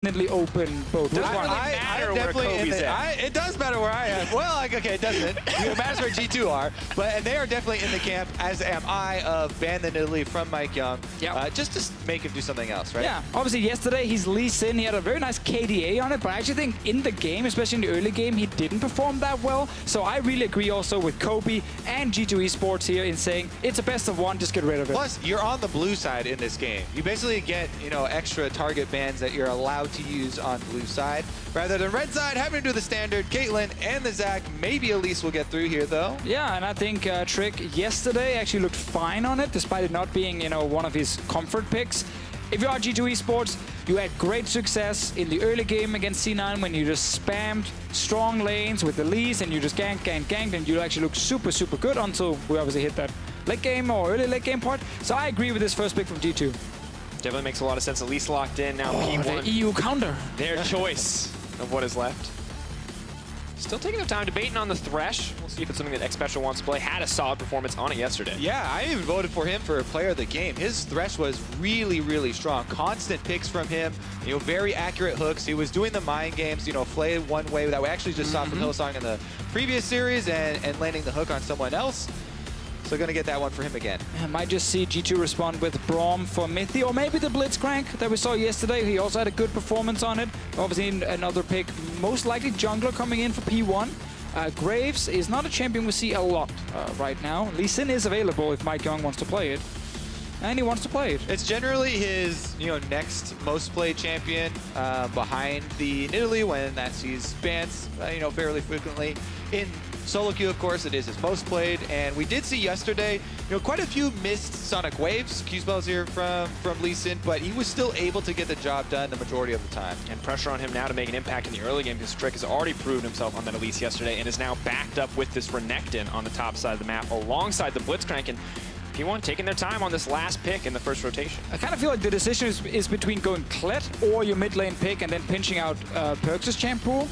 definitely open both. It does matter where I am. Well, okay, it doesn't. It matters where G2 are. And they are definitely in the camp, as am I, of ban the Nidalee from Mike Young. Yep. Just to make him do something else, right? Yeah, obviously yesterday he's Lee Sin. He had a very nice KDA on it, but I actually think in the game, especially in the early game, he didn't perform that well. So I really agree also with Kobe and G2 Esports here in saying it's a best of one, just get rid of it. Plus, you're on the blue side in this game. You basically get, extra target bans that you're allowed to use on blue side. Rather than red side, having to do the standard. Caitlyn and the Zac, maybe Elise will get through here, though. Yeah, and I think Trick yesterday actually looked fine on it, despite it not being, one of his comfort picks. If you are G2 Esports, you had great success in the early game against C9 when you just spammed strong lanes with Elise and you just ganked, and you actually looked super, super good until we obviously hit that late game or early late game part. So I agree with this first pick from G2. Definitely makes a lot of sense. Elise locked in, now P1. The EU counter. Their choice of what is left. Still taking their time debating on the Thresh. We'll see if it's something that Xpecial wants to play. Had a solid performance on it yesterday. Yeah, I even voted for him for player of the game. His Thresh was really, really strong. Constant picks from him, very accurate hooks. He was doing the mind games, flay one way that we actually just saw from Hillsong in the previous series and landing the hook on someone else. So going to get that one for him again. I might just see G2 respond with Braum for Mithy, or maybe the Blitzcrank that we saw yesterday. He also had a good performance on it. Obviously another pick, most likely jungler coming in for P1. Graves is not a champion we see a lot right now. Lee Sin is available if Mike Young wants to play it. And he wants to play it. It's generally his, next most played champion behind the Nidalee when that sees bans, fairly frequently. In solo queue, of course, it is his most played, and we did see yesterday, quite a few missed Sonic Waves, Q-spells here from Lee Sin, but he was still able to get the job done the majority of the time. And pressure on him now to make an impact in the early game because Trick has already proved himself on that Elise yesterday and is now backed up with this Renekton on the top side of the map alongside the Blitzcrank. And P1 taking their time on this last pick in the first rotation. I kind of feel like the decision is between going Klett or your mid lane pick and then pinching out Perks' champ pool.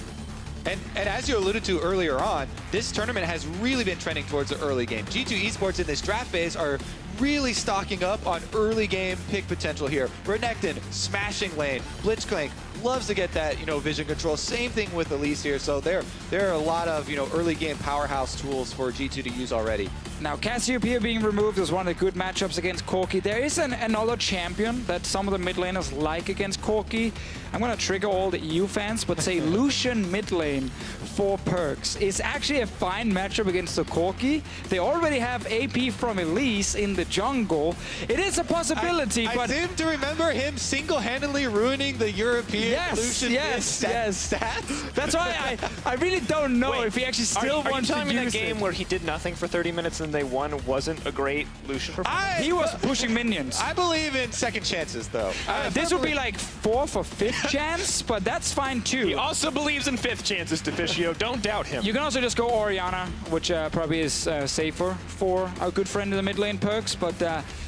And as you alluded to earlier on, this tournament has really been trending towards the early game. G2 Esports in this draft phase are really stocking up on early game pick potential here. Renekton, smashing lane. Blitzcrank loves to get that, vision control. Same thing with Elise here. So there are a lot of, early game powerhouse tools for G2 to use already. Now, Cassiopeia being removed is one of the good matchups against Corki. There is another champion that some of the mid laners like against Corki. I'm going to trigger all the EU fans, but say Lucian mid lane for Perks is actually a fine matchup against the Corki. They already have AP from Elise in the jungle. It is a possibility, but... I seem to remember him single-handedly ruining the European Lucian stats. That's why I really don't know if he actually still wants to use it. Are you telling me that game where he did nothing for 30 minutes and they won wasn't a great Lucian performance? He was pushing minions. I believe in second chances, though. This would be like 4th or 5th chance, but that's fine too. He also believes in 5th chances, Deficio. Don't doubt him. You can also just go Orianna, which probably is safer for our good friend in the mid lane, Perks, but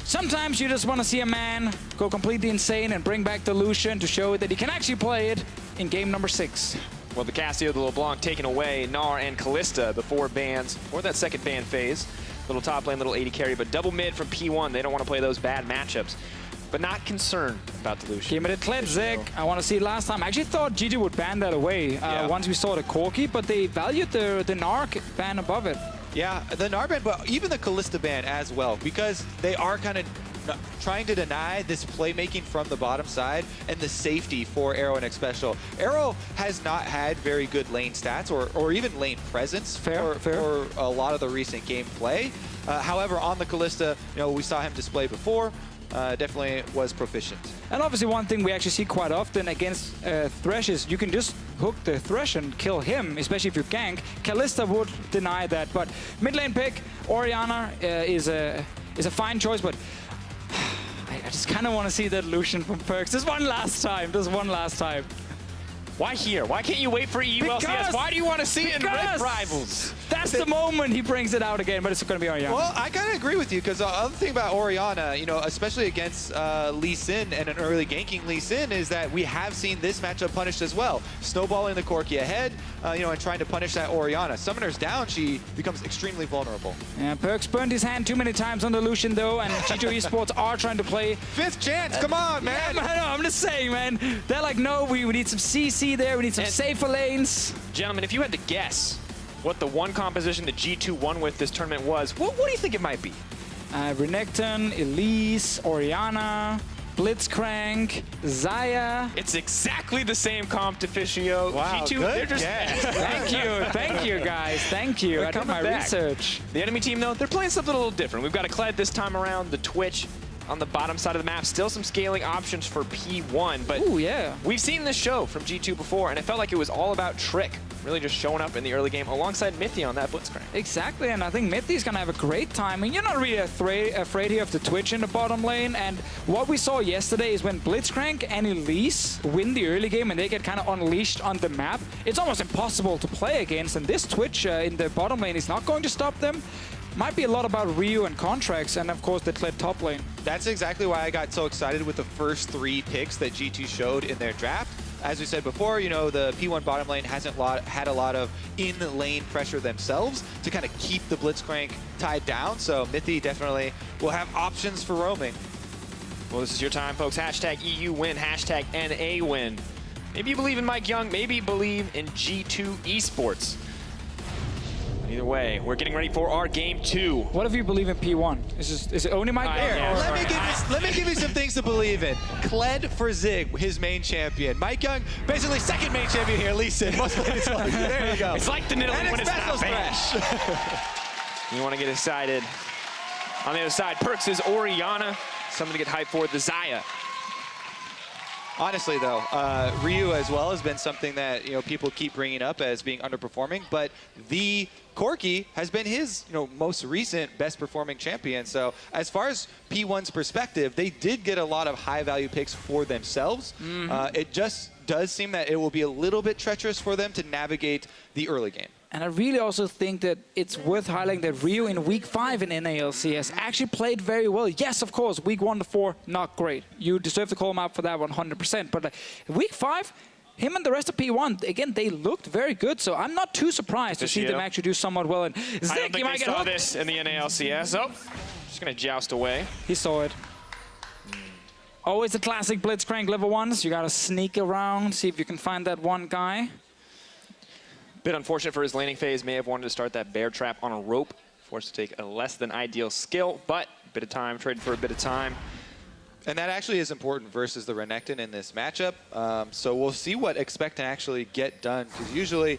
sometimes you just want to see a man go completely insane and bring back the Lucian to show that he can actually play it in game number 6. Well, the Cassio, the LeBlanc taken away, Gnar and Callista, the 4 bans, or that second ban phase. Little top lane, little 80 carry, but double mid from P1. They don't want to play those bad matchups. But not concerned about the Lucian. Game of the Klett Zeg. I want to see it last time. I actually thought G2 would ban that away once we saw the Corki, but they valued the Gnar ban above it. Yeah, the Gnar ban, but even the Callista ban as well, because they are kind of trying to deny this playmaking from the bottom side and the safety for Arrow and Xpecial. Arrow has not had very good lane stats or even lane presence for a lot of the recent gameplay. However, on the Callista, we saw him display before. Definitely was proficient. And obviously one thing we actually see quite often against Thresh is you can just hook the Thresh and kill him, especially if you gank. Callista would deny that, but mid lane pick, Orianna is a fine choice, but I just kind of want to see that Lucian from Perks. Just one last time. Why here? Why can't you wait for EU LCS? Why do you want to see it in Red Rivals? That's the moment he brings it out again, but it's going to be Oriana. Well, I kind of agree with you, because the other thing about Oriana, you know, especially against Lee Sin and an early ganking Lee Sin, is that we have seen this matchup punished as well. Snowballing the Corki ahead, you know, and trying to punish that Oriana. Summoner's down, she becomes extremely vulnerable. Yeah, Perks burned his hand too many times on the Lucian, though, and G2 Esports are trying to play. Fifth chance, come on, man. Yeah, I'm just saying, man. They're like, no, we need some CC there, we need some safer lanes. Gentlemen, if you had to guess what the one composition that G2 won with this tournament was, what do you think it might be? Renekton, Elise, Oriana, Blitzcrank, Xayah. It's exactly the same comp to Fischio. Wow, G2, good they're just Thank you, guys. Thank you. I did my research. The enemy team, though, they're playing something a little different. We've got a Kled this time around, the Twitch on the bottom side of the map. Still some scaling options for P1, but ooh, yeah. We've seen this show from G2 before, and it felt like it was all about Trick, really just showing up in the early game alongside Mythi on that Blitzcrank. Exactly, and I think Mythi's going to have a great time. I mean, you're not really afraid here of the Twitch in the bottom lane, and what we saw yesterday is when Blitzcrank and Elise win the early game and they get kind of unleashed on the map, it's almost impossible to play against, and this Twitch in the bottom lane is not going to stop them. Might be a lot about Ryu and contracts, and of course the Kled top lane. That's exactly why I got so excited with the first 3 picks that G2 showed in their draft. As we said before, you know, the P1 bottom lane hasn't had a lot of in-lane pressure themselves to kind of keep the Blitzcrank tied down, so Mythi definitely will have options for roaming. Well, this is your time, folks. Hashtag EU win, hashtag NA win. Maybe you believe in Mike Young, maybe you believe in G2 Esports. Either way, we're getting ready for our game 2. What if you believe in P1? Is it only Mike there? Yeah. Let me give you some things to believe in. Kled for Zig, his main champion. Mike Young, basically second main champion here. Lee Sin, most played there you go. It's like the Nidalee when it's not fresh. You want to get excited. On the other side, Perks is Oriana. Something to get hyped for, the Xayah. Honestly, though, Ryu as well has been something that, you know, people keep bringing up as being underperforming, but the Corki has been his, you know, most recent best performing champion. So as far as P1's perspective, they did get a lot of high value picks for themselves. It just does seem that it will be a little bit treacherous for them to navigate the early game. And I really also think that it's worth highlighting that Ryu in Week 5 in NALC has actually played very well. Yes, of course, Week 1 to 4, not great. You deserve to call him out for that 100%. But Week 5, him and the rest of P1, again, they looked very good. So I'm not too surprised to see them actually do somewhat well. And Zig, I don't think they saw this in the NALCS. Oh, just going to joust away. He saw it. Always the classic Blitzcrank level 1s. You got to sneak around, see if you can find that one guy. Bit unfortunate for his laning phase. May have wanted to start that bear trap on a rope. Forced to take a less than ideal skill, but a bit of time, traded for a bit of time. And that actually is important versus the Renekton in this matchup. So we'll see what Expectant actually get done, because usually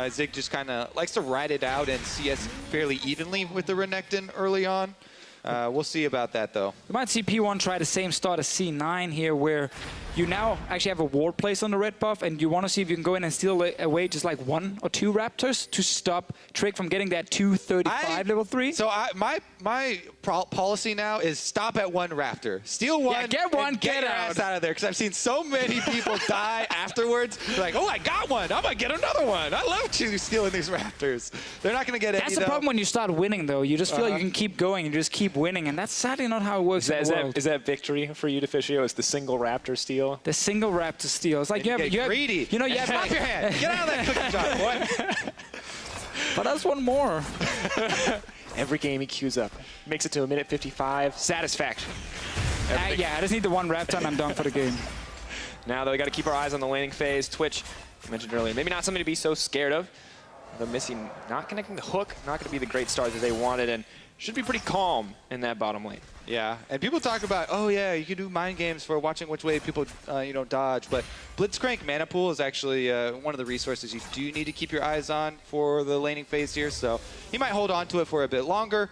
Zig just kind of likes to ride it out and CS fairly evenly with the Renekton early on. We'll see about that, though. You might see P1 try the same start as C9 here, where you now actually have a ward placed on the red buff, and you want to see if you can go in and steal away just like 1 or 2 Raptors to stop Trick from getting that 235 level 3. So my policy now is stop at 1 Raptor. Steal 1, yeah, get one, get your ass out of there, because I've seen so many people die afterwards. They're like, oh, I got one. I'm going to get another one. I love stealing these Raptors. They're not going to get any, That's the problem when you start winning, though. You just feel like you can keep going. You just keep winning, and that's sadly not how it works in the world. Is that victory for you, Deficio? Is the single Raptor steal? The single Raptor steal. It's like you have greedy. You know, you have Stop your hand. Get out of that cookie jar, boy. But that's one more. Every game he queues up. Makes it to a minute 55. Satisfaction. Yeah, I just need the 1 Raptor and I'm done for the game. Now, though, we got to keep our eyes on the laning phase. Twitch, I mentioned earlier, maybe not something to be so scared of. They're missing, not connecting the hook, not going to be the great start that they wanted, and should be pretty calm in that bottom lane. Yeah, and people talk about, oh yeah, you can do mind games for watching which way people, you know, dodge. But Blitzcrank mana pool is actually one of the resources you do need to keep your eyes on for the laning phase here. So he might hold on to it for a bit longer.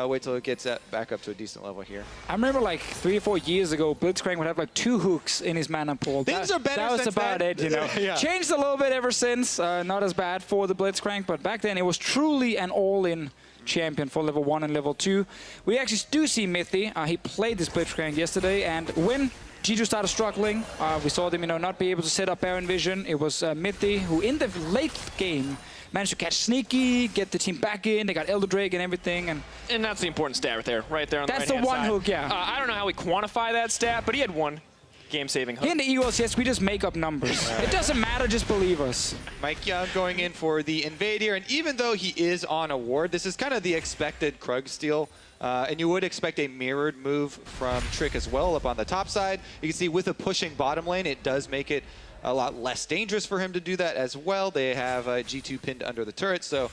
Wait till it gets back up to a decent level here. I remember like 3 or 4 years ago, Blitzcrank would have like 2 hooks in his mana pool. Things are better. That was about it, you know. Yeah. Changed a little bit ever since. Not as bad for the Blitzcrank, but back then it was truly an all-in champion for level 1 and level 2. We actually do see Mythi. He played this Blitzcrank yesterday, and when G2 started struggling. We saw them, not be able to set up Baron Vision. It was Mithy who, in the late game, managed to catch Sneaky, get the team back in. They got Elder Drake and everything. And that's the important stat right there on that's the right-hand the one side. hook, yeah. I don't know how we quantify that stat, but he had one game-saving hook. Here in the Eagles, yes, we just make up numbers. It doesn't matter, just believe us. Mike Young going in for the invade here, and even though he is on a ward, this is kind of the expected Krug steal. And you would expect a mirrored move from Trick as well up on the top side. You can see with a pushing bottom lane, it does make it a lot less dangerous for him to do that as well. They have G2 pinned under the turret, so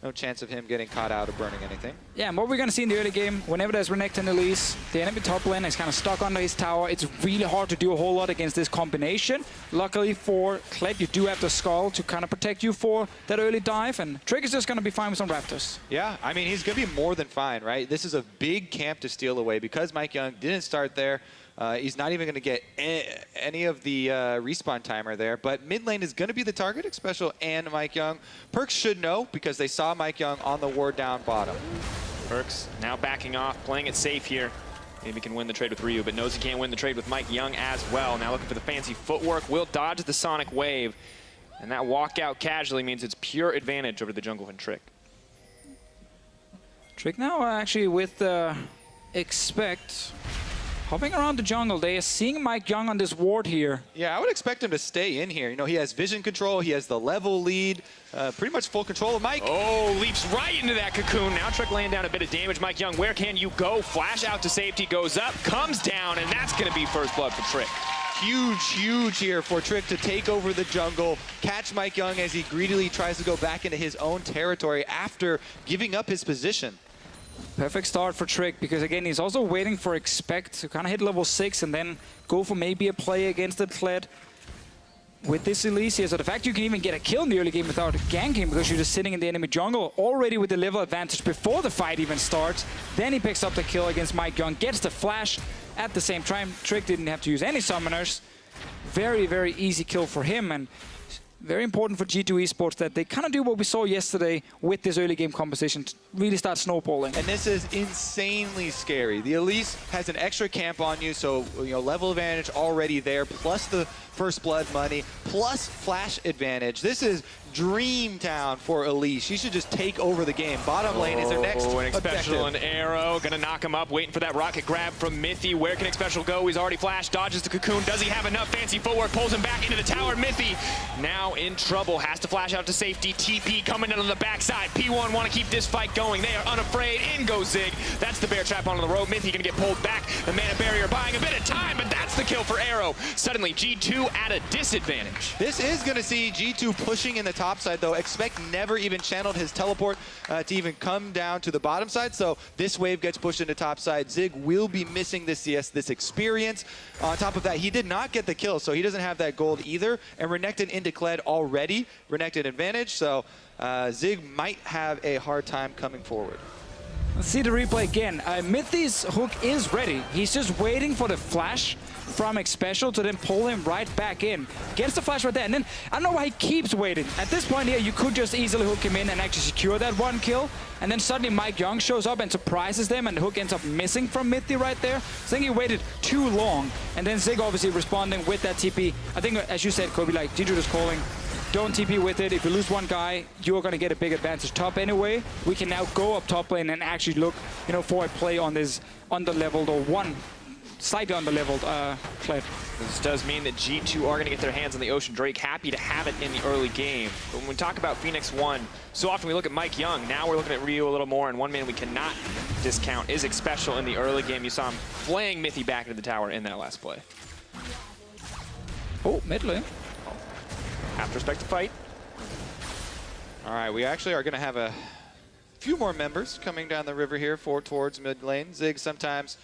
no chance of him getting caught out or burning anything. Yeah, and what we're going to see in the early game, whenever there's Renekton and Elise, the enemy top lane is kind of stuck under his tower. It's really hard to do a whole lot against this combination. Luckily for Kled, you do have the Skull to kind of protect you for that early dive, and Trick is just going to be fine with some Raptors. Yeah, I mean, he's going to be more than fine, right? This is a big camp to steal away because Mike Young didn't start there. He's not even going to get any of the respawn timer there. But mid lane is going to be the target, Special and Mike Young. Perkz should know because they saw Mike Young on the ward down bottom. Perkz now backing off, playing it safe here. Maybe can win the trade with Ryu, but knows he can't win the trade with Mike Young as well. Now looking for the fancy footwork. Will dodge the Sonic Wave. And that walkout casually means it's pure advantage over the jungle and Trick. Trick now actually with Expect. Hopping around the jungle, they are seeing Mike Young on this ward here. Yeah, I would expect him to stay in here. He has vision control, he has the level lead, pretty much full control of Mike. Oh, leaps right into that cocoon. Now Trick laying down a bit of damage. Mike Young, where can you go? Flash out to safety, goes up, comes down, and that's going to be first blood for Trick. Huge here for Trick to take over the jungle, catch Mike Young as he greedily tries to go back into his own territory after giving up his position. Perfect start for Trick, because again, he's also waiting for Expect to kind of hit level 6 and then go for maybe a play against the Kled with this Elise here. So the fact you can even get a kill in the early game without ganking because you're just sitting in the enemy jungle already with the level advantage before the fight even starts. Then he picks up the kill against Mike Young, gets the flash at the same time. Trick didn't have to use any summoners. Very easy kill for him, and very important for G2 Esports that they kind of do what we saw yesterday with this early game composition, to really start snowballing. And this is insanely scary. The Elise has an extra camp on you, so level advantage already there, plus the first blood money, plus flash advantage. This is dream town for Elise. She should just take over the game. Bottom lane is their next objective. Special and Arrow gonna knock him up, waiting for that rocket grab from Mithy. Where can Special go? He's already flashed, dodges the cocoon. Does he have enough fancy footwork? Pulls him back into the tower. Mithy now in trouble, has to flash out to safety. TP coming in on the backside. P1 want to keep this fight going. They are unafraid. In goes Zig. That's the bear trap onto the road. Mithy gonna get pulled back. The mana barrier buying a bit of time, but that's the kill for Arrow. Suddenly G2 at a disadvantage. This is going to see G2 pushing in the top side, though. Expect never even channeled his teleport to even come down to the bottom side, so this wave gets pushed into top side. Zig will be missing this CS, this experience. On top of that, he did not get the kill, so he doesn't have that gold either. And Renekton into Kled already. Renekton advantage, so Zig might have a hard time coming forward. Let's see the replay again. Mithy's hook is ready. He's just waiting for the flash from Special to then pull him right back in. Gets the flash right there, and then I don't know why he keeps waiting. At this point here, you could just easily hook him in and actually secure that one kill, and then suddenly Mike Young shows up and surprises them, and the hook ends up missing from Mithy right there. I think he waited too long, and then Zig obviously responding with that TP. I think, as you said, Kobe, like G2 is calling, don't TP with it. If you lose one guy, you're going to get a big advantage top anyway. We can now go up top lane and actually look, for a play on this under-leveled or one slightly under-leveled Kled. This does mean that G2 are going to get their hands on the Ocean Drake. Happy to have it in the early game. But when we talk about Phoenix 1, so often we look at Mike Young. Now we're looking at Ryu a little more, and one man we cannot discount is Special in the early game. You saw him flaying Mithy back into the tower in that last play. Oh, mid lane. Have to respect the fight. All right, we actually are going to have a few more members coming down the river here towards mid lane. Zig sometimes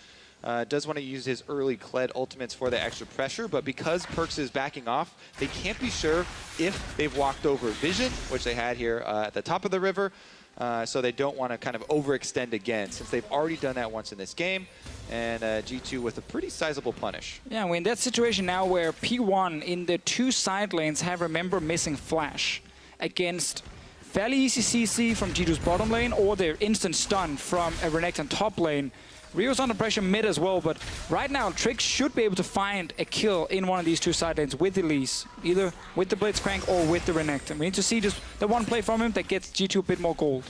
does want to use his early Kled ultimates for the extra pressure, but because Perkz is backing off, they can't be sure if they've walked over Vision, which they had here at the top of the river, so they don't want to kind of overextend again, since they've already done that once in this game, and G2 with a pretty sizable punish. Yeah, we're in that situation now where P1 in the two side lanes have, remember, missing flash against fairly easy CC from G2's bottom lane, or their instant stun from a Renekton top lane. Rio's under pressure mid as well, but right now Trick should be able to find a kill in one of these two side lanes with Elise, either with the Blitzcrank or with the Renekton. We need to see just the one play from him that gets G2 a bit more gold.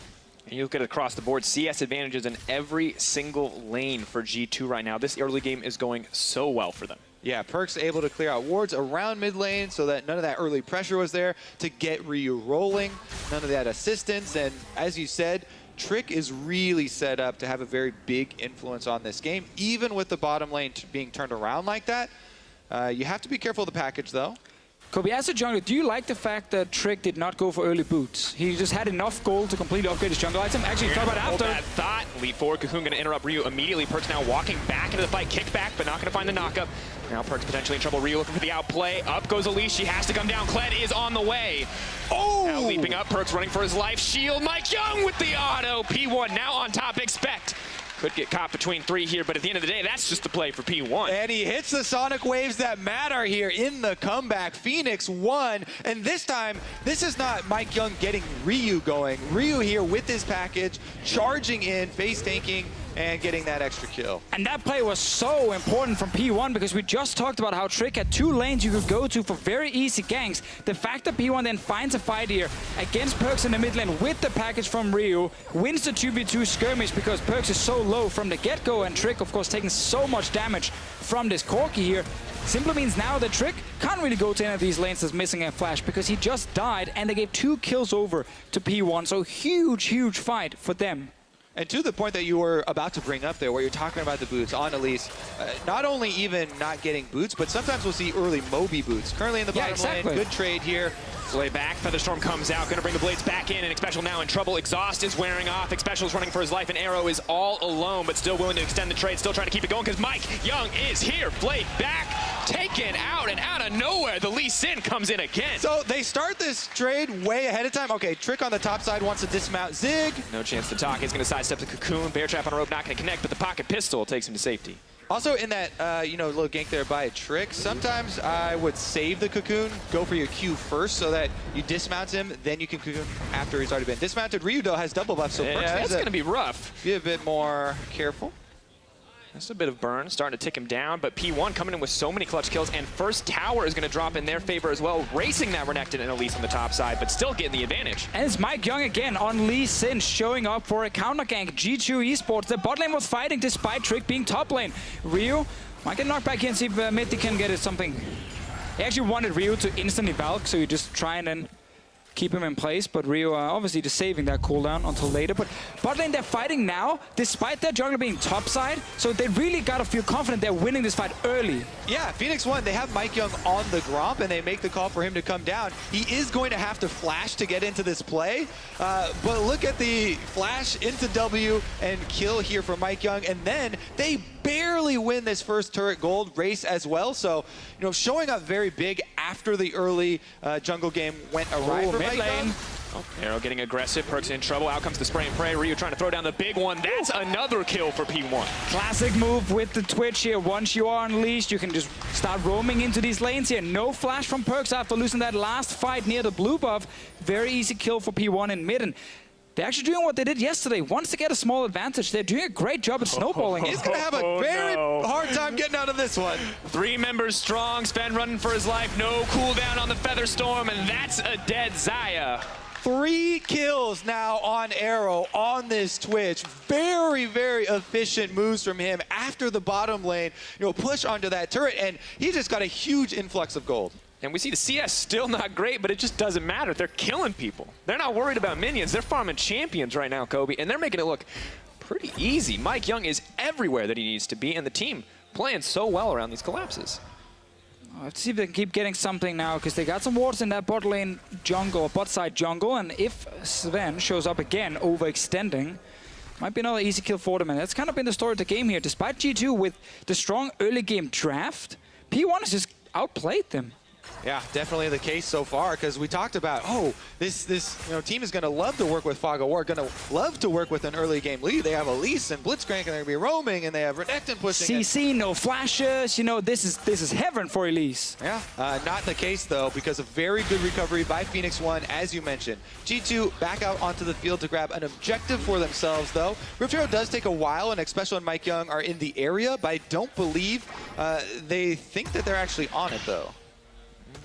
And you look at it across the board, CS advantages in every single lane for G2 right now. This early game is going so well for them. Yeah, Perk's able to clear out wards around mid lane so that none of that early pressure was there to get Ryu rolling, none of that assistance, and as you said, Trick is really set up to have a very big influence on this game, even with the bottom lane being turned around like that. You have to be careful of the package, though. Kobe, as a jungler, do you like the fact that Trick did not go for early boots? He just had enough gold to completely upgrade his jungle item. Actually, thought about after. That thought. Leap forward. Cocoon going to interrupt Ryu immediately. Perk's now walking back into the fight. Kick back, but not going to find the knockup. Now Perk's potentially in trouble. Ryu looking for the outplay. Up goes Elise. She has to come down. Kled is on the way. Oh! Now leaping up. Perk's running for his life. Shield. Mike Young with the auto. P1 now on top. Expect. Could get caught between three here, but at the end of the day, that's just the play for P1. And he hits the sonic waves that matter here in the comeback. Phoenix won, and this time, this is not Mike Young getting Ryu going. Ryu here with his package, charging in, face tanking, and getting that extra kill. And that play was so important from P1 because we just talked about how Trick had two lanes you could go to for very easy ganks. The fact that P1 then finds a fight here against Perkz in the mid lane with the package from Ryu, wins the 2v2 skirmish because Perkz is so low from the get-go, and Trick, of course, taking so much damage from this Corki here, simply means now that Trick can't really go to any of these lanes that's missing a flash because he just died and they gave 2 kills over to P1. So huge, huge fight for them. And to the point that you were about to bring up there, where you're talking about the boots on Elise, not only even not getting boots, but sometimes we'll see early Moby boots. Currently in the bottom lane, good trade here. Play back, Featherstorm comes out, gonna bring the blades back in, and Xpecial now in trouble. Exhaust is wearing off, Xpecial is running for his life, and Arrow is all alone, but still willing to extend the trade, still trying to keep it going, because Mike Young is here. Blade back, taken out, and out of nowhere, the Lee Sin comes in again. So they start this trade way ahead of time. Okay, Trick on the top side wants to dismount Zig. No chance to talk, he's gonna sidestep the Cocoon, Bear Trap on a rope, not gonna connect, but the pocket pistol takes him to safety. Also in that, little gank there by a Trick, sometimes I would save the Cocoon, go for your Q first so that you dismount him, then you can Cocoon after he's already been dismounted. Ryu, though, has double buff, so yeah, that's going to be rough. Be a bit more careful. That's a bit of burn, starting to tick him down, but P1 coming in with so many clutch kills, and first tower is going to drop in their favor as well, racing that Renekton and Elise on the top side, but still getting the advantage. And it's Mike Young again on Lee Sin showing up for a counter gank. G2 Esports, the bot lane was fighting despite Trick being top lane. Ryu might get knocked back here and see if Mitty can get it something. He actually wanted Ryu to instantly Valk, so you just try and then keep him in place, but Ryu obviously just saving that cooldown until later. But bot lane, they're fighting now, despite their jungler being topside, so they really got to feel confident they're winning this fight early. Yeah, Phoenix won. They have Mike Young on the Gromp, and they make the call for him to come down. He is going to have to flash to get into this play, but look at the flash into W and kill here for Mike Young, and then they barely win this first turret gold race as well. So, showing up very big after the early jungle game went awry for Mike Young. Oh, Arrow getting aggressive, Perkz in trouble, out comes the spray and pray, Ryu trying to throw down the big one, that's another kill for P1. Classic move with the Twitch here, once you are unleashed, you can just start roaming into these lanes here. No flash from Perkz after losing that last fight near the blue buff. Very easy kill for P1 in mid, and they're actually doing what they did yesterday. Once they get a small advantage, they're doing a great job at snowballing. He's going to have a very hard time getting out of this one. 3 members strong, Sven running for his life, no cooldown on the Featherstorm, and that's a dead Xayah. 3 kills now on Arrow on this Twitch. Very, very efficient moves from him after the bottom lane, push onto that turret, and he just got a huge influx of gold. And we see the CS still not great, but it just doesn't matter. They're killing people. They're not worried about minions. They're farming champions right now, Kobe, and they're making it look pretty easy. Mike Young is everywhere that he needs to be, and the team playing so well around these collapses. I have to see if they can keep getting something now, because they got some wards in that bot lane jungle, bot side jungle, and if Sven shows up again overextending, might be another easy kill for them. And that's kind of been the story of the game here. Despite G2 with the strong early game draft, P1 has just outplayed them. Yeah, definitely the case so far, because we talked about, this team is going to love to work with Fog of War, going to love to work with an early game lead. They have Elise and Blitzcrank, and they're going to be roaming, and they have Renekton pushing. CC, no flashes. You know, this is heaven for Elise. Yeah, not the case though, because a very good recovery by Phoenix One, as you mentioned. G2 back out onto the field to grab an objective for themselves though. Rift Hero does take a while, and Xpecial and Mike Young are in the area, but I don't believe they think that they're actually on it though.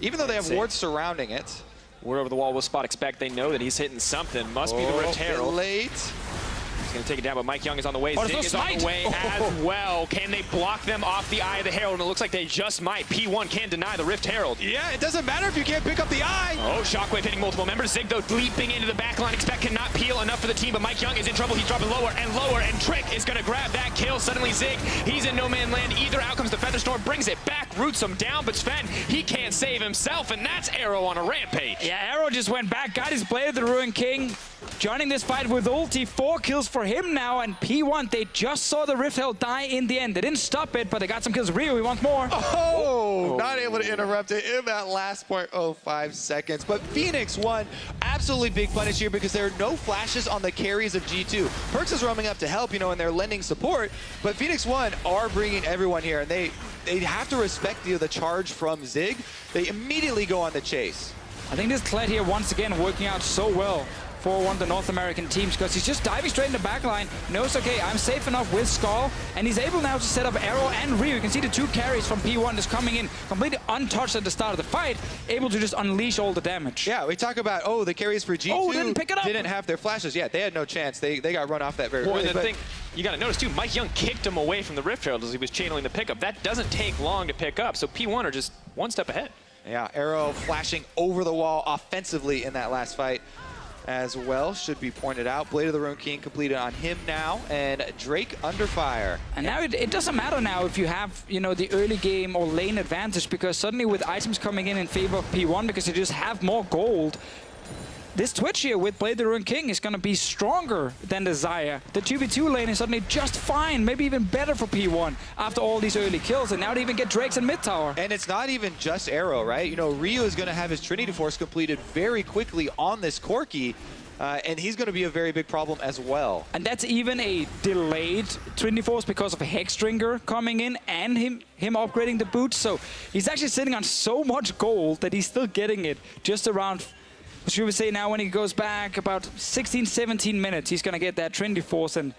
Even though they have wards surrounding it. Ward over the wall will spot expect. They know that he's hitting something. Must be the Rift Herald. Late. He's going to take it down, but Mike Young is on the way. Zig is on the way as well. Can they block them off the Eye of the Herald? And it looks like they just might. P1 can't deny the Rift Herald. Yeah, it doesn't matter if you can't pick up the Eye. Oh, Shockwave hitting multiple members. Zig, though, leaping into the backline. Expect cannot peel enough for the team, but Mike Young is in trouble. He's dropping lower, and Trick is going to grab that kill. Suddenly, Zig, he's in no man land either. Out comes the Featherstorm, brings it back, roots him down, but Sven, he can't save himself, and that's Arrow on a rampage. Yeah, Arrow just went back, got his Blade of the Ruined King, joining this fight with ulti. 4 kills for him now, and P1, they just saw the Rift Herald die in the end. They didn't stop it, but they got some kills. Ryu, he wants more. Not able to interrupt it in that last 0.05 seconds. But Phoenix One, absolutely big punish here because there are no flashes on the carries of G2. Perks is roaming up to help, and they're lending support, but Phoenix One are bringing everyone here, and they have to respect the charge from Zig. They immediately go on the chase. I think this Kled here, once again, working out so well for one of the North American teams, because he's just diving straight in the backline, knows, okay, I'm safe enough with Skull, and he's able now to set up Arrow and Ryu. You can see the 2 carries from P1 just coming in, completely untouched at the start of the fight, able to just unleash all the damage. Yeah, we talk about, the carries for G2 didn't pick it up. Didn't have their flashes. Yeah, they had no chance. They got run off that very early. The thing you got to notice, too, Mike Young kicked him away from the Rift Herald as he was channeling the pickup. That doesn't take long to pick up, so P1 are just one step ahead. Yeah, Arrow flashing over the wall offensively in that last fight as well, should be pointed out. Blade of the Ruined King completed on him now, and Drake under fire. And now it doesn't matter now if you have, the early game or lane advantage, because suddenly with items coming in favor of P1, because they just have more gold, this Twitch here with Blade of the Ruined King is going to be stronger than the Xayah. The 2v2 lane is suddenly just fine, maybe even better for P1 after all these early kills, and now they even get Drakes in mid tower. And it's not even just Arrow, right? Ryu is going to have his Trinity Force completed very quickly on this Corki, and he's going to be a very big problem as well. And that's even a delayed Trinity Force because of a Hexdrinker coming in and him upgrading the boots. So he's actually sitting on so much gold that he's still getting it just around, should we say now, when he goes back about 16, 17 minutes, he's going to get that Trinity Force. And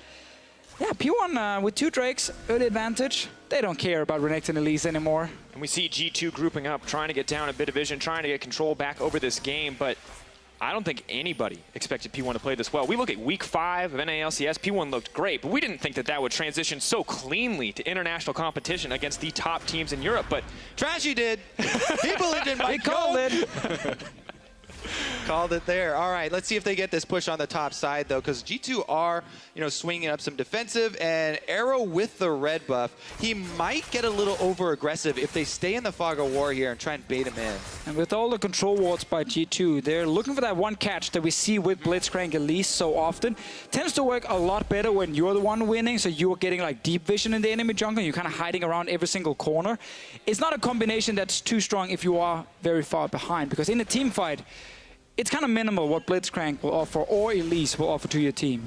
yeah, P1 with 2 Drakes, early advantage. They don't care about Renekton and Elise anymore. And we see G2 grouping up, trying to get down a bit of vision, trying to get control back over this game, but I don't think anybody expected P1 to play this well. We look at week 5 of NALCS, P1 looked great, but we didn't think that would transition so cleanly to international competition against the top teams in Europe. But Trashy did. He believed in Mike. He called it. Called it there. All right, let's see if they get this push on the top side, though, because G2 are, swinging up some defensive, and Arrow with the red buff, he might get a little over-aggressive if they stay in the Fog of War here and try and bait him in. And with all the control wards by G2, they're looking for that one catch that we see with Blitzcrank Elise so often. Tends to work a lot better when you're the one winning, so you're getting like deep vision in the enemy jungle, you're kind of hiding around every single corner. It's not a combination that's too strong if you are very far behind, because in a team fight, it's kind of minimal what Blitzcrank will offer or Elise will offer to your team.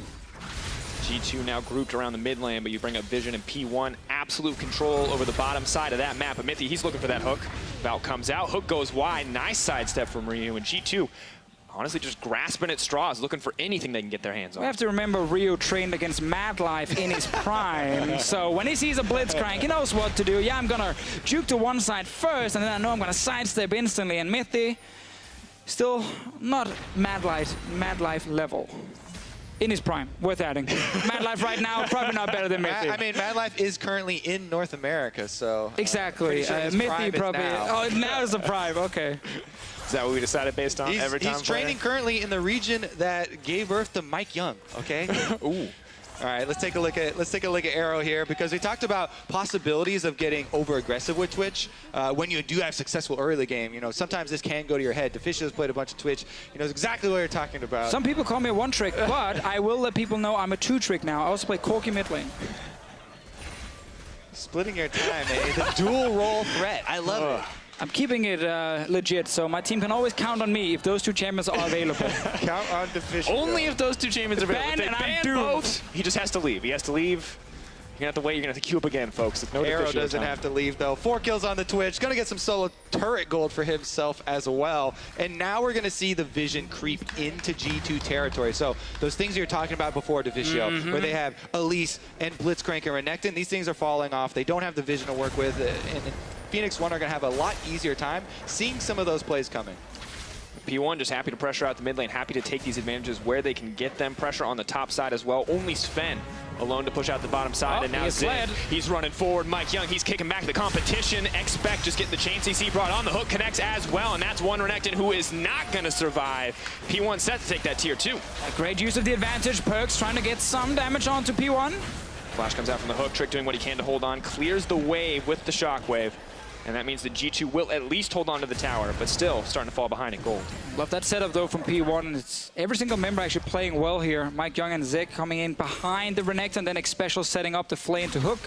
G2 now grouped around the mid lane, but you bring up Vision and P1. Absolute control over the bottom side of that map. But Mithy, he's looking for that hook. Val comes out, hook goes wide. Nice sidestep from Ryu. And G2, honestly, just grasping at straws, looking for anything they can get their hands on. We have to remember Ryu trained against Mad Life in his prime. So when he sees a Blitzcrank, he knows what to do. Yeah, I'm going to juke to one side first, and then I know I'm going to sidestep instantly. And Mithy, still not Mad Life level. In his prime, worth adding. Mad Life right now, probably not better than Mithy. I mean, Mad Life is currently in North America, so... Exactly. Sure Mithy probably... now. Oh, now is the prime, okay. Is that what we decided based on every time? He's training currently in the region that gave birth to Mike Young, okay? Ooh. All right, let's take a look at Arrow here, because we talked about possibilities of getting over aggressive with Twitch when you do have successful early game. Sometimes this can go to your head. Deficio has played a bunch of Twitch. He knows exactly what you're talking about. Some people call me a one-trick, but I will let people know I'm a two-trick now. I also play Corki mid lane. Splitting your time, eh? The dual role threat. I love it. I'm keeping it legit, so my team can always count on me if those two champions are available. Count on Deficio. Only if those two champions are available. Ban, If and they I'm ban doomed. both, he just has to leave. He has to leave. You're going to have to wait. You're going to have to queue up again, folks. No Arrow Deficio doesn't time. have to leave, though. 4 kills on the Twitch. Going to get some solo turret gold for himself as well. And now we're going to see the vision creep into G2 territory. So those things you were talking about before, Deficio, where they have Elise and Blitzcrank and Renekton, these things are falling off. They don't have the vision to work with. And Phoenix One are going to have a lot easier time seeing some of those plays coming. P1 just happy to pressure out the mid lane, happy to take these advantages where they can get them. Pressure on the top side as well. Only Sven alone to push out the bottom side, and now Zig, he's running forward. Mike Young, he's kicking back the competition. Expect just getting the chain CC brought on. The hook connects as well, and that's one Renekton who is not going to survive. P1 set to take that tier 2. A great use of the advantage. Perks trying to get some damage onto P1. Flash comes out from the hook, Trick doing what he can to hold on, clears the wave with the shockwave. And that means that G2 will at least hold on to the tower, but still starting to fall behind in gold. Love that setup, though, from P1. It's every single member actually playing well here. Mike Young and Zig coming in behind the Renekton, and then Xpecial setting up the flame to hook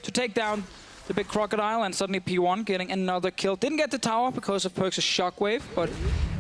to take down the big crocodile, and suddenly P1 getting another kill. Didn't get the tower because of Perks' shockwave, but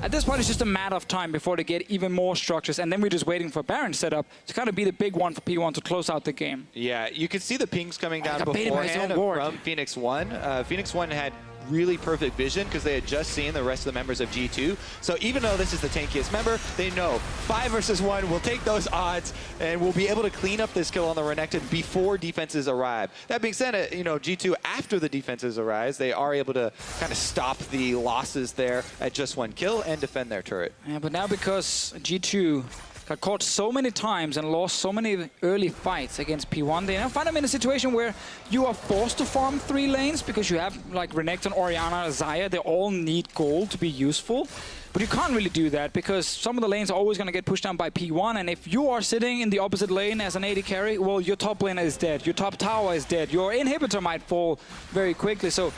at this point it's just a matter of time before they get even more structures, and then we're just waiting for Baron setup to kind of be the big one for P1 to close out the game. Yeah, you could see the pings coming down got baited by his beforehand own ward. from Phoenix One. Phoenix One had really perfect vision because they had just seen the rest of the members of G2. So even though this is the tankiest member, they know 5 versus 1 will take those odds and will be able to clean up this kill on the Renekton before defenses arrive. That being said, G2, after the defenses arise, they are able to kind of stop the losses there at just 1 kill and defend their turret. Yeah, but now because G2 got caught so many times and lost so many early fights against P1, they now find them in a situation where you are forced to farm 3 lanes because you have like Renekton, Orianna, Xayah. They all need gold to be useful. But you can't really do that because some of the lanes are always going to get pushed down by P1, and if you are sitting in the opposite lane as an AD carry, well, your top laner is dead, your top tower is dead, your inhibitor might fall very quickly. So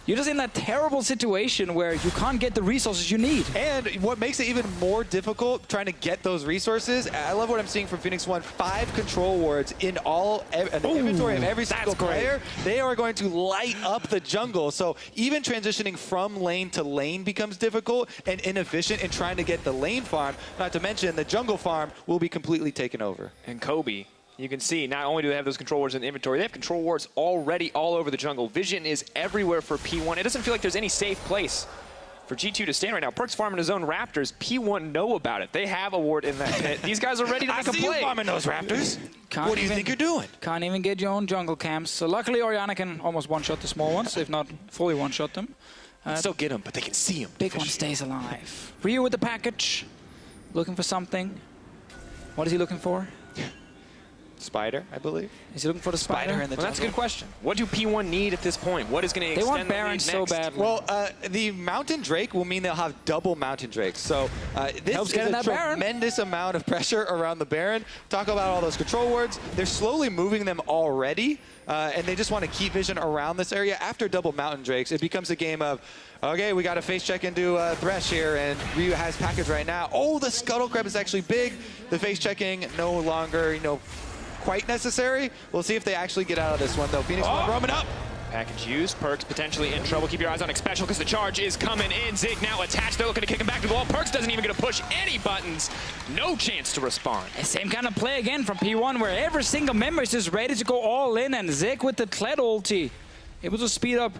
you're just in that terrible situation where you can't get the resources you need. And what makes it even more difficult trying to get those resources, I love what I'm seeing from Phoenix One. 5 control wards in an inventory of every single player. They are going to light up the jungle. So even transitioning from lane to lane becomes difficult and inefficient in trying to get the lane farm. Not to mention the jungle farm will be completely taken over. And Kobe, you can see, not only do they have those control wards in the inventory, they have control wards already all over the jungle. Vision is everywhere for P1. It doesn't feel like there's any safe place for G2 to stand right now. Perks farming his own Raptors. P1 know about it. They have a ward in that pit. These guys are ready to make a play. I see you farming those Raptors. What do you think you're doing? Can't even get your own jungle camps. So luckily Orianna can almost one-shot the small ones, if not fully one-shot them. Still get them, but they can see them. Big one stays alive. Ryu with the package. Looking for something. What is he looking for? Spider, I believe. Is he looking for the spider? in the Well, that's a good question. What do P1 need at this point? What is going to extend They want the Baron lead so next? badly. Well, the Mountain Drake will mean they'll have double Mountain Drakes. So this Helps is getting a that Baron. tremendous amount of pressure around the Baron. Talk about all those control wards. They're slowly moving them already, and they just want to keep vision around this area. After double Mountain Drakes, it becomes a game of, okay, we got to face check into Thresh here, and Ryu has package right now. Oh, the Scuttle Crab is actually big. The face checking no longer, quite necessary. We'll see if they actually get out of this one, though. Phoenix One roaming up. Package used. Perks potentially in trouble. Keep your eyes on Xpecial because the charge is coming in. Zig now attached. They're looking to kick him back to the wall. Perks doesn't even get to push any buttons. No chance to respond. Same kind of play again from P1 where every single member is just ready to go all in, and Zig with the Kled ulti able to speed up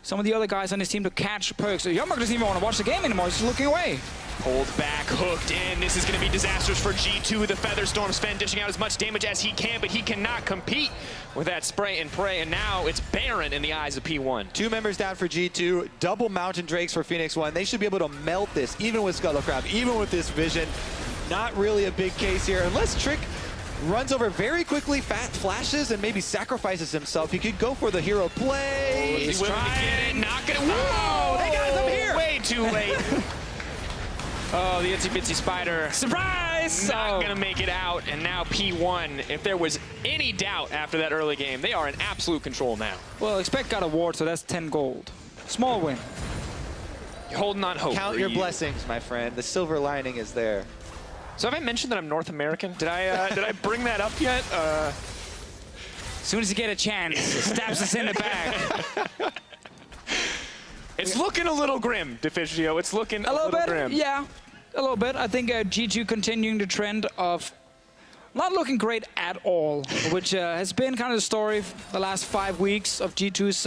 some of the other guys on his team to catch Perks. So Youngmark doesn't even want to watch the game anymore. He's just looking away. Pulled back, hooked in. This is going to be disastrous for G2. The Featherstorm Sven dishing out as much damage as he can, but he cannot compete with that spray and pray. And now it's Baron in the eyes of P1. 2 members down for G2. Double Mountain Drakes for Phoenix One. They should be able to melt this, even with Scuttle Crab, even with this vision. Not really a big case here. Unless Trick runs over very quickly, fast flashes, and maybe sacrifices himself. He could go for the hero play. He's willing to get it. Not going to. Whoa! They got him here. Way too late. Oh, the itsy bitsy spider. Surprise! Not going to make it out. And now P1, if there was any doubt after that early game, they are in absolute control now. Well, Expect got a ward, so that's 10 gold. Small win. You're holding on hope. Count your blessings, my friend. The silver lining is there. So have I mentioned that I'm North American? Did I bring that up yet? As soon as you get a chance, stabs us in the back. It's looking a little grim, Deficio. It's looking a little bit grim. Yeah, a little bit. I think G2 continuing the trend of not looking great at all, which has been kind of the story the last 5 weeks of G2's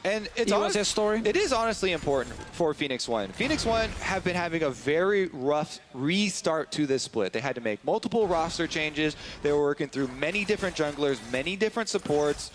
and it's story. It is honestly important for Phoenix One. Phoenix One have been having a very rough restart to this split. They had to make multiple roster changes. They were working through many different junglers, many different supports.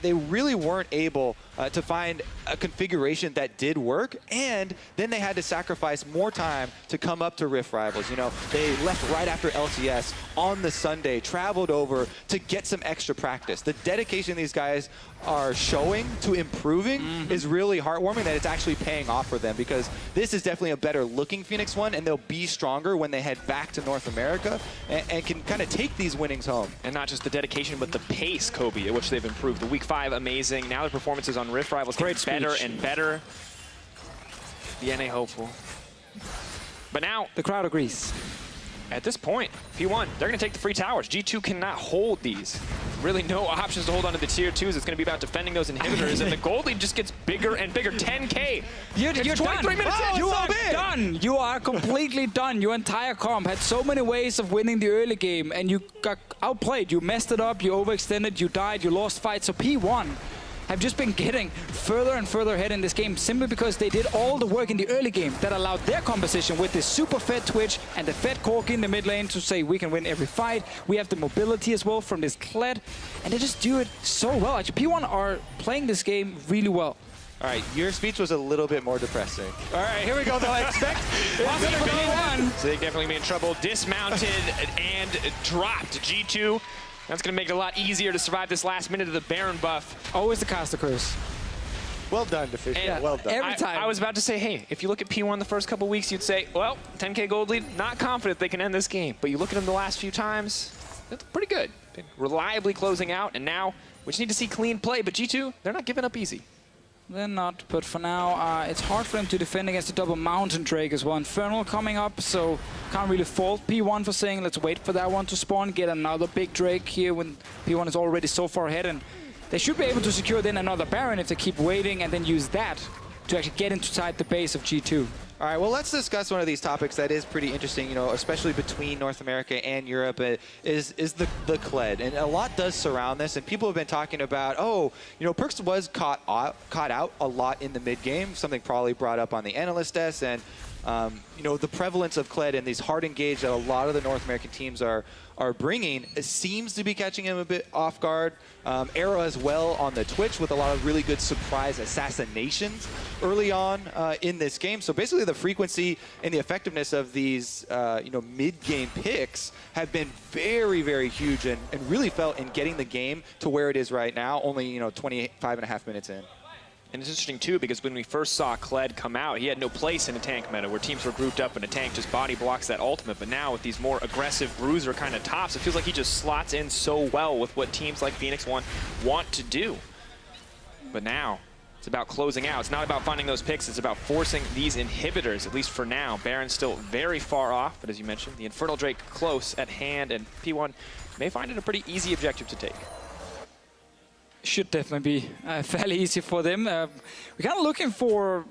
They really weren't able to find a configuration that did work, and then they had to sacrifice more time to come up to Rift Rivals. You know, they left right after LCS on the Sunday, traveled over to get some extra practice. The dedication these guys are showing to improving is really heartwarming, that it's actually paying off for them, because this is definitely a better looking Phoenix One, and they'll be stronger when they head back to North America and can kind of take these winnings home. And not just the dedication, but the pace, Kobe, at which they've improved. The Week 5, amazing. Now the performances on Rift Rivals get better and better. The NA hopeful. But now, the crowd agrees. At this point, P1, they're going to take the free towers. G2 cannot hold these. Really no options to hold on to the tier 2s. It's going to be about defending those inhibitors, and the gold lead just gets bigger and bigger. 10K. You're 23 done. minutes in. You are done. You are completely done. Your entire comp had so many ways of winning the early game, and you got outplayed. You messed it up. You overextended. You died. You lost fights. So P1 have just been getting further and further ahead in this game simply because they did all the work in the early game that allowed their composition with this super fed Twitch and the fed Corki in the mid lane to say we can win every fight. We have the mobility as well from this Kled, and they just do it so well. Actually, P1 are playing this game really well. All right, your speech was a little bit more depressing. All right, here we go, though. I expect so they definitely be in trouble. Dismounted and dropped. G2. That's going to make it a lot easier to survive this last minute of the Baron buff. Always the caster curse. Well done, Deficio. Yeah, well done. Every time. I was about to say, hey, if you look at P1 the first couple weeks, you'd say, well, 10K gold lead, not confident they can end this game. But you look at them the last few times, that's pretty good. Been reliably closing out, and now we just need to see clean play. But G2, they're not giving up easy. They're not, but for now, it's hard for them to defend against the double Mountain Drake as well. Infernal coming up, so can't really fault P1 for saying, let's wait for that one to spawn, get another big Drake here when P1 is already so far ahead. And they should be able to secure then another Baron if they keep waiting and then use that to actually get inside the base of G2. All right, well, let's discuss one of these topics that is pretty interesting, you know, especially between North America and Europe, is the Kled. And a lot does surround this, and people have been talking about, oh, you know, Perkz was caught out a lot in the mid-game, something probably brought up on the analyst desk, and, you know, the prevalence of Kled and these hard engage that a lot of the North American teams are bringing seems to be catching him a bit off guard. Arrow as well on the Twitch with a lot of really good surprise assassinations early on in this game. So basically the frequency and the effectiveness of these you know, mid-game picks have been very, very huge and really felt in getting the game to where it is right now, only, you know, 25.5 minutes in. And it's interesting, too, because when we first saw Kled come out, he had no place in a tank meta where teams were grouped up and a tank just body blocks that ultimate. But now with these more aggressive bruiser kind of tops, it feels like he just slots in so well with what teams like Phoenix One want to do. But now it's about closing out. It's not about finding those picks. It's about forcing these inhibitors, at least for now. Baron's still very far off, but as you mentioned, the Infernal Drake close at hand, and P1 may find it a pretty easy objective to take. Should definitely be fairly easy for them. We're kind of looking for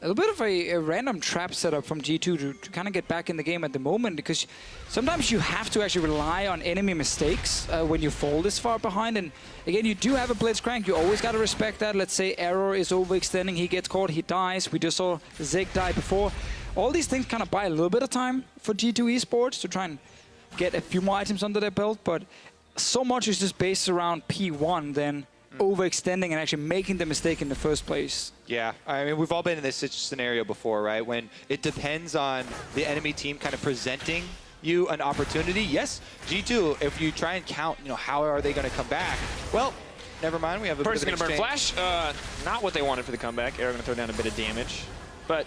a little bit of a random trap setup from G2 to kind of get back in the game at the moment, because sometimes you have to actually rely on enemy mistakes when you fall this far behind. And again, you do have a Blitzcrank. You always got to respect that. Let's say Arrow is overextending. He gets caught. He dies. We just saw Zig die before. All these things kind of buy a little bit of time for G2 Esports to try and get a few more items under their belt, but so much is just based around P1 then overextending and actually making the mistake in the first place. Yeah, I mean, we've all been in this scenario before, right? When it depends on the enemy team kind of presenting you an opportunity. Yes, G2, if you try and count, you know, how are they going to come back? Well, never mind, we have a First bit of going an to burn Flash. Not what they wanted for the comeback. Arrow going to throw down a bit of damage. But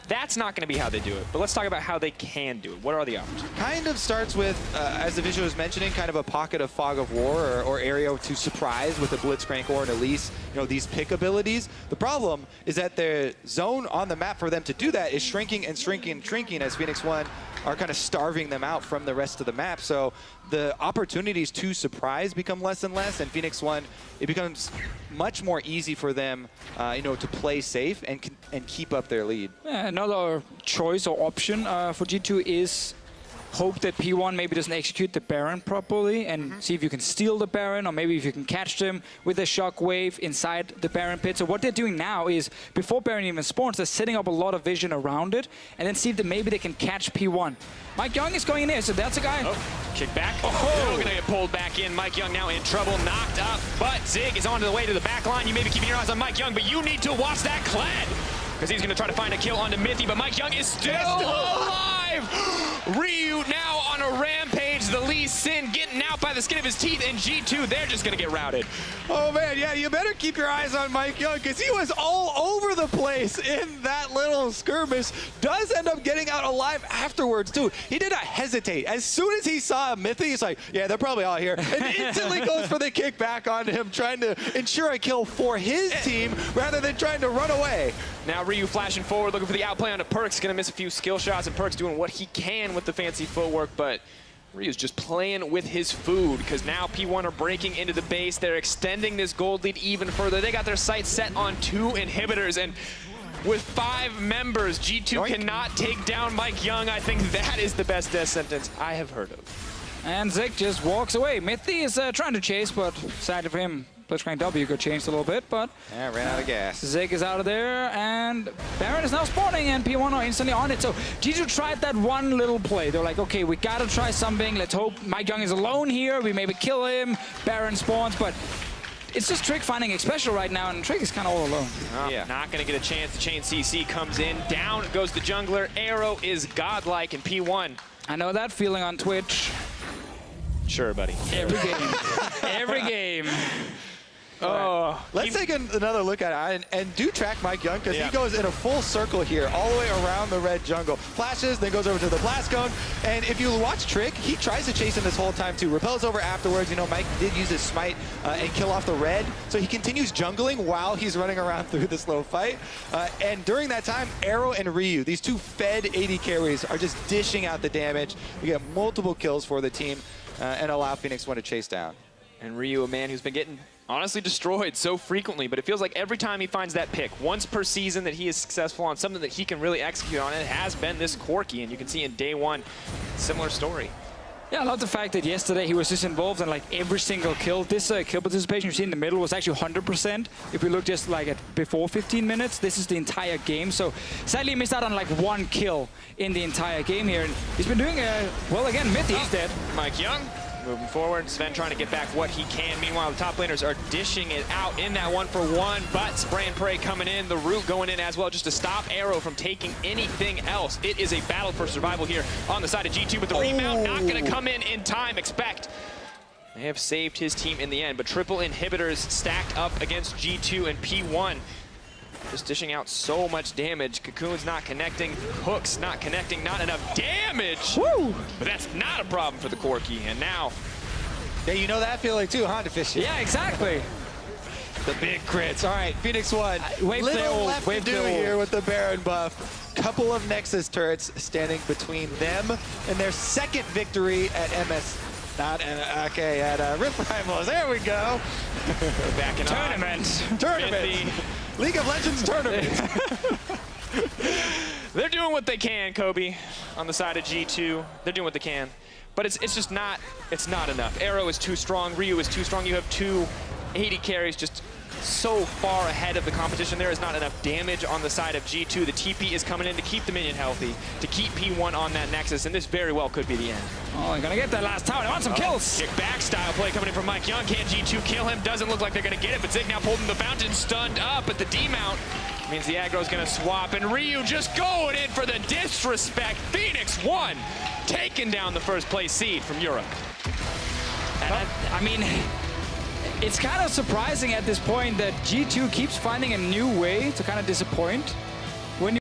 That's not going to be how they do it. But let's talk about how they can do it. What are the options? Kind of starts with, as the visual was mentioning, kind of a pocket of Fog of War or area to surprise with a Blitzcrank or an Elise, these pick abilities. The problem is that the zone on the map for them to do that is shrinking and shrinking and shrinking as Phoenix One are kind of starving them out from the rest of the map. So the opportunities to surprise become less and less, and Phoenix One, it becomes much more easy for them, to play safe and keep up their lead. Yeah, another choice or option for G2 is hope that P1 maybe doesn't execute the Baron properly and see if you can steal the Baron, or maybe if you can catch them with a shockwave inside the Baron pit. So what they're doing now is, before Baron even spawns, they're setting up a lot of vision around it and then see if maybe they can catch P1. Mike Young is going in there, so that's a guy. Oh, kick back. Oh, going to get pulled back in. Mike Young now in trouble, knocked up, but Zig is on the way to the back line. You may be keeping your eyes on Mike Young, but you need to watch that Kled, because he's going to try to find a kill onto Mythy, but Mike Young is still alive! Ryu now on a rampage. The Lee Sin getting out by the skin of his teeth, and G2, they're just going to get routed. Oh, man, yeah, you better keep your eyes on Mike Young, because he was all over the place in that little skirmish. Does end up getting out alive afterwards, too. He did not hesitate. As soon as he saw Mythy, he's like, yeah, they're probably all here. And instantly goes for the kickback on him, trying to ensure a kill for his team rather than trying to run away. Now Ryu flashing forward, looking for the outplay onto Perkz. Going to miss a few skill shots, and Perkz doing what he can with the fancy footwork, but Ryu's just playing with his food, because now P1 are breaking into the base. They're extending this gold lead even further. They got their sights set on 2 inhibitors, and with 5 members, G2 cannot take down Mike Young. I think that is the best death sentence I have heard of. And Zig just walks away. Mythy is trying to chase, but sadly for him, Blitzcrank W got changed a little bit, but yeah, ran out of gas. Zig is out of there, and Baron is now spawning, and P1 are instantly on it. So G2 tried that one little play. They're like, okay, we gotta try something. Let's hope Mike Young is alone here. We maybe kill him. Baron spawns, but it's just Trick finding a special right now, and Trick is kind of all alone. Oh, yeah. Not going to get a chance. The chain CC comes in. Down goes the jungler. Arrow is godlike in P1. I know that feeling on Twitch. Sure, buddy. Every game. Every game. Oh, let's take another look at it and do track Mike Young, because he goes in a full circle here, all the way around the red jungle. Flashes, then goes over to the blast cone, and if you watch Trick, he tries to chase him this whole time too. Repels over afterwards. Mike did use his smite and kill off the red, so he continues jungling while he's running around through this little fight. And during that time, Arrow and Ryu, these 2 fed AD carries, are just dishing out the damage. We get multiple kills for the team and allow Phoenix One to chase down. And Ryu, a man who's been getting honestly destroyed so frequently, but it feels like every time he finds that pick, once per season that he is successful on, something that he can really execute on, it has been this Corki, and you can see in day 1, similar story. Yeah, I love the fact that yesterday he was just involved in like every single kill. This kill participation you see in the middle was actually 100%. If we look just like at before 15 minutes, this is the entire game. So sadly he missed out on like 1 kill in the entire game here. And he's been doing, well again, Mythy is dead. Mike Young moving forward. Sven trying to get back what he can. Meanwhile, the top laners are dishing it out in that 1-for-1, but Spray and Pray coming in, the root going in as well, just to stop Arrow from taking anything else. It is a battle for survival here on the side of G2, but the rebound not going to come in time. Expect. They have saved his team in the end, but triple inhibitors stacked up against G2 and P1. Just dishing out so much damage. Cocoon's not connecting. Hook's not connecting. Not enough damage. Woo! But that's not a problem for the Corki. And now... Yeah, you know that feeling too, huh, Deficient? Yeah, exactly. The big crits. All right, Phoenix One. Little left to do here with the Baron buff. Couple of Nexus turrets standing between them and their 2nd victory at MS. At Rift Rivals. There we go. Back in Tournament. League of Legends tournament. They're doing what they can, Kobe, on the side of G2. They're doing what they can. But it's just not, it's not enough. Arrow is too strong. Ryu is too strong. You have 2 AD carries just so far ahead of the competition. There is not enough damage on the side of G2. The TP is coming in to keep the minion healthy, to keep P1 on that Nexus, and this very well could be the end. Oh, they're gonna get that last tower. They want some kills. Kick back style play coming in from Mike Young. Can G2 kill him? Doesn't look like they're gonna get it, but Zig now pulled in the fountain, stunned up, but the D-mount means the aggro's gonna swap, and Ryu just going in for the disrespect. Phoenix One taking down the 1st place seed from Europe. And I mean, it's kind of surprising at this point that G2 keeps finding a new way to kind of disappoint.